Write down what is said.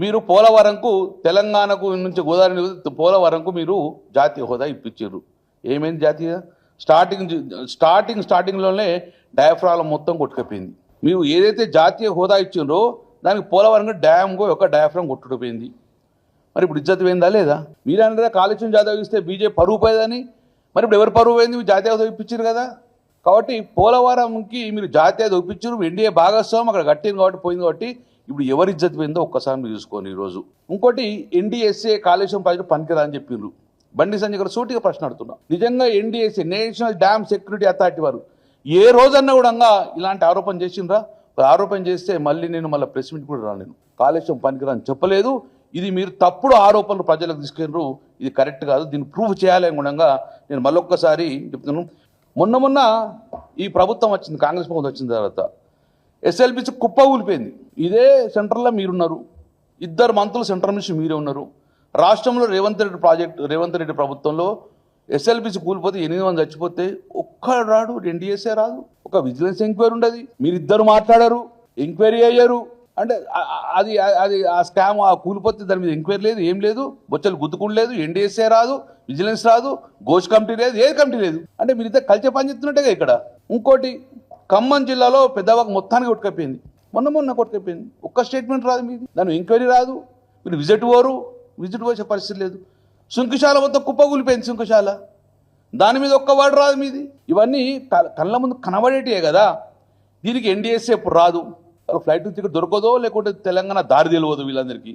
మీరు పోలవరంకు తెలంగాణకు నుంచి గోదావరి పోలవరంకు మీరు జాతీయ హోదా ఇప్పించారు. ఏమైంది జాతీయ? స్టార్టింగ్లోనే డయాఫ్రామ్ మొత్తం కొట్టుకుపోయింది. మీరు ఏదైతే జాతీయ హోదా ఇచ్చిండ్రో దానికి పోలవరంగా డ్యామ్కు ఒక డయాఫ్రామ్ కొట్టుకుపోయింది. మరి ఇప్పుడు ఇజ్జత్ పోయిందా లేదా? మీరంటే కాళేశ్వరం జాతీయ ఇస్తే బీజేపీ పరువు పోయేదని, మరి ఇప్పుడు ఎవరు పరువు పోయింది? మీరు జాతీయ హోదా ఇప్పించారు కదా. కాబట్టి పోలవరంకి మీరు జాతీయ హోదా ఇప్పించారు, ఎన్డీఏ భాగస్వామ్యం అక్కడ కట్టింది కాబట్టి పోయింది. కాబట్టి ఇప్పుడు ఎవరి ఇజ్జత్ పోయిందో ఒక్కసారి మీరు చూసుకోండి. ఈరోజు ఇంకోటి ఎన్డీఎస్ఏ కాళేశ్వరం ప్రాజెక్టు పనికిరా అని చెప్పిండ్రు. బండి సంజయ్ గారు సూటిగా ప్రశ్న అడుగుతున్నా, నిజంగా NDSA national dam security authority వారు ఏ రోజన్నా కూడా ఇలాంటి ఆరోపణ చేసిండ్రా? ఆరోపణ చేస్తే మళ్ళీ ప్రెస్ మీట్ కూడా రాను. కాళేశ్వరం పనికిరా అని చెప్పలేదు. ఇది మీరు తప్పుడు ఆరోపణలు ప్రజలకు తీసుకెళ్ళరు, ఇది కరెక్ట్ కాదు, దీన్ని ప్రూవ్ చేయాలని కూడా నేను మళ్ళొక్కసారి చెప్తున్నాను. మొన్న ఈ ప్రభుత్వం వచ్చింది, కాంగ్రెస్ ప్రభుత్వం వచ్చిన తర్వాత ఎస్ఎల్బిసి కుప్ప ఊలిపోయింది. ఇదే సెంటర్లో మీరున్నారు, ఇద్దరు మంత్రులు సెంట్రల్ మినిస్టర్ మీరే ఉన్నారు. రాష్ట్రంలో రేవంత్ రెడ్డి ప్రభుత్వంలో ఎస్ఎల్బిసి కూలిపోతే 8 మంది చచ్చిపోతే ఒక్కడు రాడు, ఎన్డీఎస్ఏ రాదు, ఒక విజిలెన్స్ ఎంక్వైరీ ఉండదు. మీరిద్దరు మాట్లాడారు, ఎంక్వైరీ అయ్యారు. అంటే అది అది ఆ స్కామ్ ఆ కూలిపోతే దాని మీద ఎంక్వైరీ లేదు, ఏం లేదు, బొచ్చలు గుద్దుకుండా లేదు, ఎన్డీఎస్ఏ రాదు, విజిలెన్స్ రాదు, ఘోష్ కమిటీ లేదు, ఏ కమిటీ లేదు. అంటే మీరిద్దరు కలిసే పని చేస్తున్నట్టుగా ఇక్కడ. ఇంకోటి ఖమ్మం జిల్లాలో పెద్దవాకు మొత్తానికి కొట్టుకపోయింది, మొన్న కొట్టుకపోయింది. ఒక్క స్టేట్మెంట్ రాదు మీది, దాని ఎంక్వైరీ రాదు, మీరు విజిట్ పోసే పరిస్థితి లేదు. సుంకుశాల మొత్తం కుప్ప కూలిపోయింది, సుంకుశాల, దాని మీద ఒక్క వాడు రాదు మీది. ఇవన్నీ కళ్ళ ముందు కనబడేటివే కదా. దీనికి ఎన్డీఎస్ఏ ఇప్పుడు రాదు, ఫ్లైట్ టికెట్ దొరకదో, లేకుంటే తెలంగాణ దారి తెలియదు వీళ్ళందరికీ.